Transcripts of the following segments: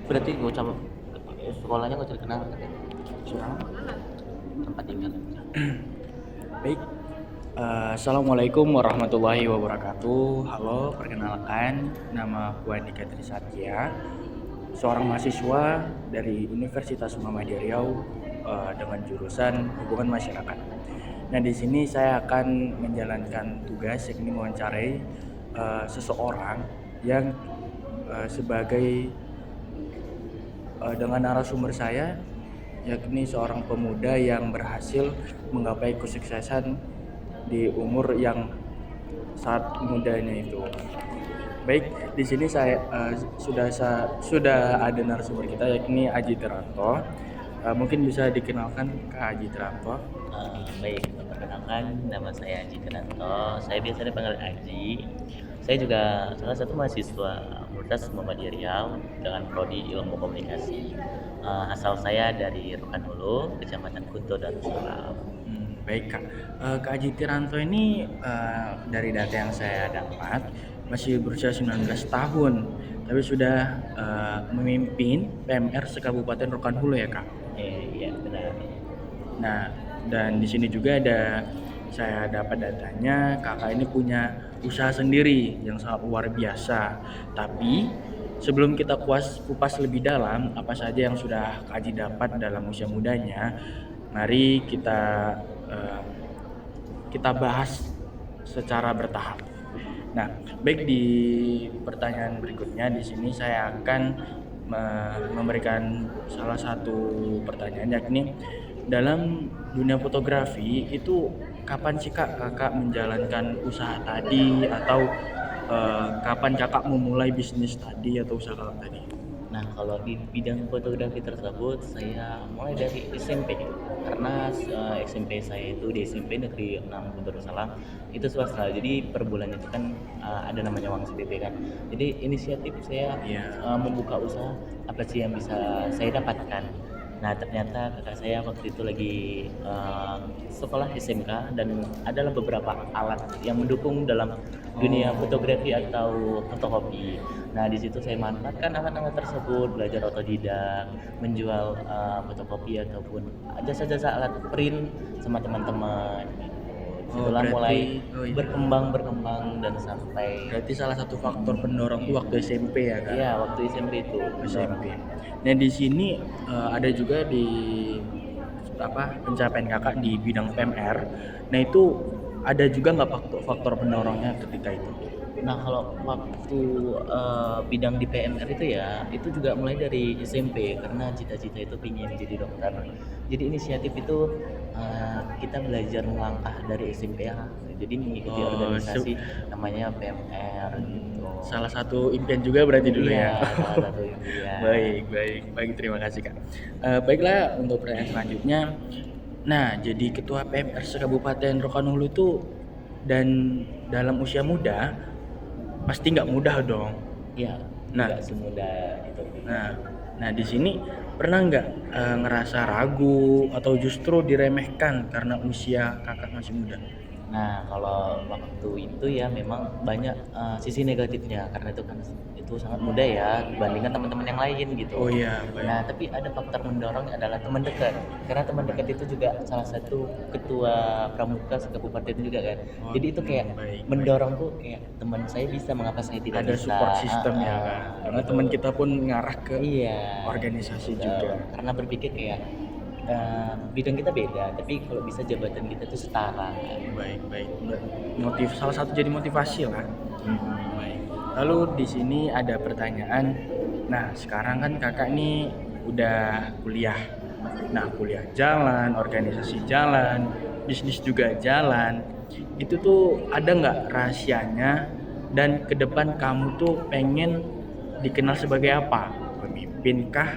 Berarti gak usah sekolahnya gak usah dikenal Surang. tempat tinggal. Baik. Assalamualaikum warahmatullahi wabarakatuh. Halo, perkenalkan nama gua Andika Trisatya, seorang mahasiswa dari Universitas Muhammadiyah Riau dengan jurusan Hubungan Masyarakat. Nah, di sini saya akan menjalankan tugas yakni mewawancarai seseorang yang sebagai dengan narasumber saya yakni seorang pemuda yang berhasil menggapai kesuksesan di umur yang saat mudanya itu. Baik, di sini saya sudah ada narasumber kita yakni Aji Teranto. Mungkin bisa dikenalkan Kak Aji Teranto. Baik, perkenalkan nama saya Aji Kenanto. Saya biasa dipanggil Aji. Saya juga salah satu mahasiswa Universitas Muhammadiyah Riau dengan prodi Ilmu Komunikasi. Asal saya dari Rokan Hulu, Kecamatan Kunto Darussalam. Baik Kak, Kak Aji Tiranto ini dari data yang saya dapat masih berusia 19 tahun, tapi sudah memimpin PMR sekabupaten Rokan Hulu ya Kak. Iya benar. Nah, dan di sini juga saya dapat datanya kakak ini punya usaha sendiri yang sangat luar biasa. Tapi sebelum kita kupas lebih dalam apa saja yang sudah Kak Aji dapat dalam usia mudanya, mari kita bahas secara bertahap. Nah, baik, di pertanyaan berikutnya di sini saya akan memberikan salah satu pertanyaan yakni dalam dunia fotografi itu kapan sih kakak menjalankan usaha tadi atau kapan kakak memulai bisnis tadi atau usaha kakak tadi? Nah, kalau di bidang fotografi tersebut saya mulai dari SMP karena SMP saya itu di SMP Negeri 6 Darussalam itu swasta. Jadi per bulan itu kan ada namanya uang SPP kan. Jadi inisiatif saya membuka usaha apa sih yang bisa saya dapatkan. Nah, ternyata kakak saya waktu itu lagi sekolah SMK dan adalah beberapa alat yang mendukung dalam dunia fotografi atau fotokopi. Nah, di situ saya manfaatkan alat-alat tersebut, belajar otodidak, menjual fotokopi ataupun jasa-jasa alat print sama teman-teman. Disitulah mulai berkembang dan sampai. Berarti salah satu faktor pendorong itu waktu SMP ya Kak? Iya, waktu SMP itu. SMP. Nah, di sini ada juga di pencapaian kakak di bidang PMR. Nah, itu ada juga nggak faktor pendorongnya ketika itu? Nah, kalau waktu bidang di PMR itu ya, itu juga mulai dari SMP karena cita-cita itu pingin jadi dokter. Jadi inisiatif itu kita belajar melangkah dari SMP ya. Jadi mengikuti organisasi namanya PMR gitu. Salah satu impian juga berarti dulu ya. Salah satu impian. Baik, terima kasih Kak. Baiklah, untuk pertanyaan selanjutnya. Nah, jadi ketua PMR Kabupaten Rokan Hulu itu dan dalam usia muda pasti nggak mudah dong. Iya. Nggak semudah itu. Nah, di sini pernah nggak ngerasa ragu atau justru diremehkan karena usia kakak masih muda? Nah, kalau waktu itu ya memang banyak sisi negatifnya karena itu sangat muda ya dibandingkan teman-teman yang lain gitu. Oh iya. Nah, tapi ada faktor mendorong adalah teman dekat. Karena teman dekat itu juga salah satu ketua pramuka sekabupaten juga kan. Jadi itu kayak mendorong tuh kayak teman saya bisa, mengapa saya tidak ada bisa. Ada support system ya kan. Karena teman kita pun ngarah ke organisasi juga. Karena berpikir kayak bidang kita beda, tapi kalau bisa jabatan kita tuh setara. Baik. Salah satu jadi motivasi lah. Baik. Lalu di sini ada pertanyaan. Nah, sekarang kan kakak ini udah kuliah. Nah, kuliah jalan, organisasi jalan, bisnis juga jalan. Itu tuh ada nggak rahasianya? Dan ke depan kamu tuh pengen dikenal sebagai apa? Pemimpin kah?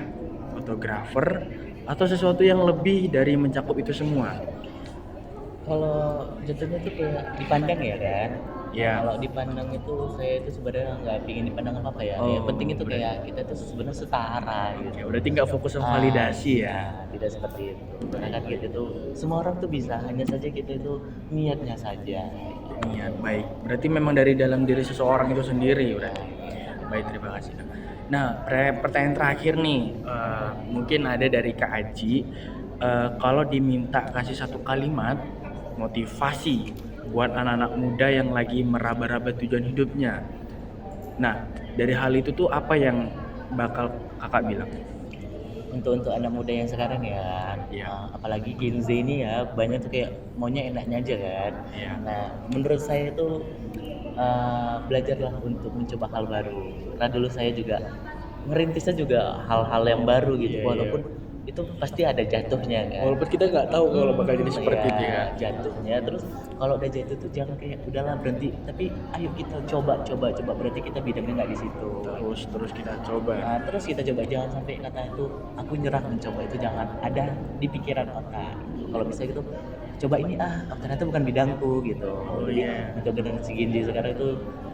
Fotografer? Atau sesuatu yang lebih dari mencakup itu semua? Kalau jatuhnya tuh kayak dipandang ya kan. Ya. Kalau dipandang itu saya itu sebenarnya nggak pingin dipandang apa ya. Yang penting itu kayak kita tuh sebenarnya setara gitu. Ya, berarti nggak fokus sama validasi ya. Tidak seperti itu. Karena kan kita tuh semua orang tuh bisa, hanya saja kita itu niatnya saja. Niat baik. Berarti memang dari dalam diri seseorang itu sendiri udah. Baik, terima kasih. Nah, pertanyaan terakhir nih, mungkin ada dari Kak Aji. Kalau diminta kasih satu kalimat motivasi buat anak-anak muda yang lagi meraba-raba tujuan hidupnya. Nah, dari hal itu tuh apa yang bakal kakak bilang? Untuk anak muda yang sekarang ya, Iya. apalagi Gen Z ini ya, banyak tuh kayak maunya enaknya aja kan. Iya. Nah, menurut saya itu belajarlah untuk mencoba hal baru. Karena dulu saya juga ngerintisnya juga hal-hal yang baru gitu, Iya, walaupun iya. itu pasti ada jatuhnya kan. Walaupun kita nggak tahu kalau bakal jadi seperti itu ya. Jatuhnya. Terus kalau udah jatuh tuh jangan kayak udahlah berhenti, tapi ayo kita coba, berarti kita bidangnya nggak di situ. Terus kita coba. Nah, terus kita coba, jangan sampai kata itu aku nyerah mencoba, itu jangan ada di pikiran otak. Kalau bisa gitu, coba ini ternyata bukan bidangku gitu. Oh, Jadi iya. untuk generasi Gen Z sekarang itu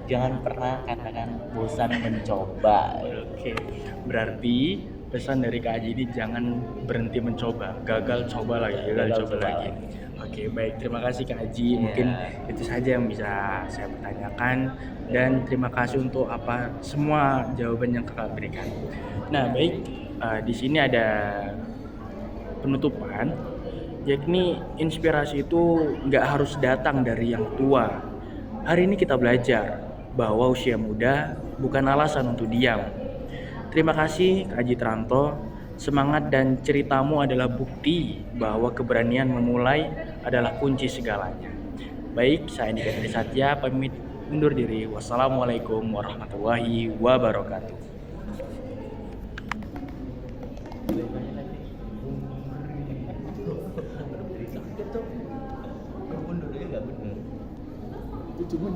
jangan pernah katakan bosan mencoba. Oke, berarti pesan dari Kak Aji ini jangan berhenti mencoba, gagal coba lagi, gagal coba lagi. Oke, baik, terima kasih Kak Aji. Iya. Mungkin itu saja yang bisa saya pertanyakan dan terima kasih untuk apa semua jawaban yang Kakak berikan. Nah, baik, di sini ada penutupan, yakni inspirasi itu nggak harus datang dari yang tua. Hari ini kita belajar bahwa usia muda bukan alasan untuk diam. Terima kasih Kak Aji Tranto. Semangat dan ceritamu adalah bukti bahwa keberanian memulai adalah kunci segalanya. Baik, saya Andika Tri Satya pamit undur diri. Wassalamualaikum warahmatullahi wabarakatuh. Mundur ya nggak bener. Itu cuma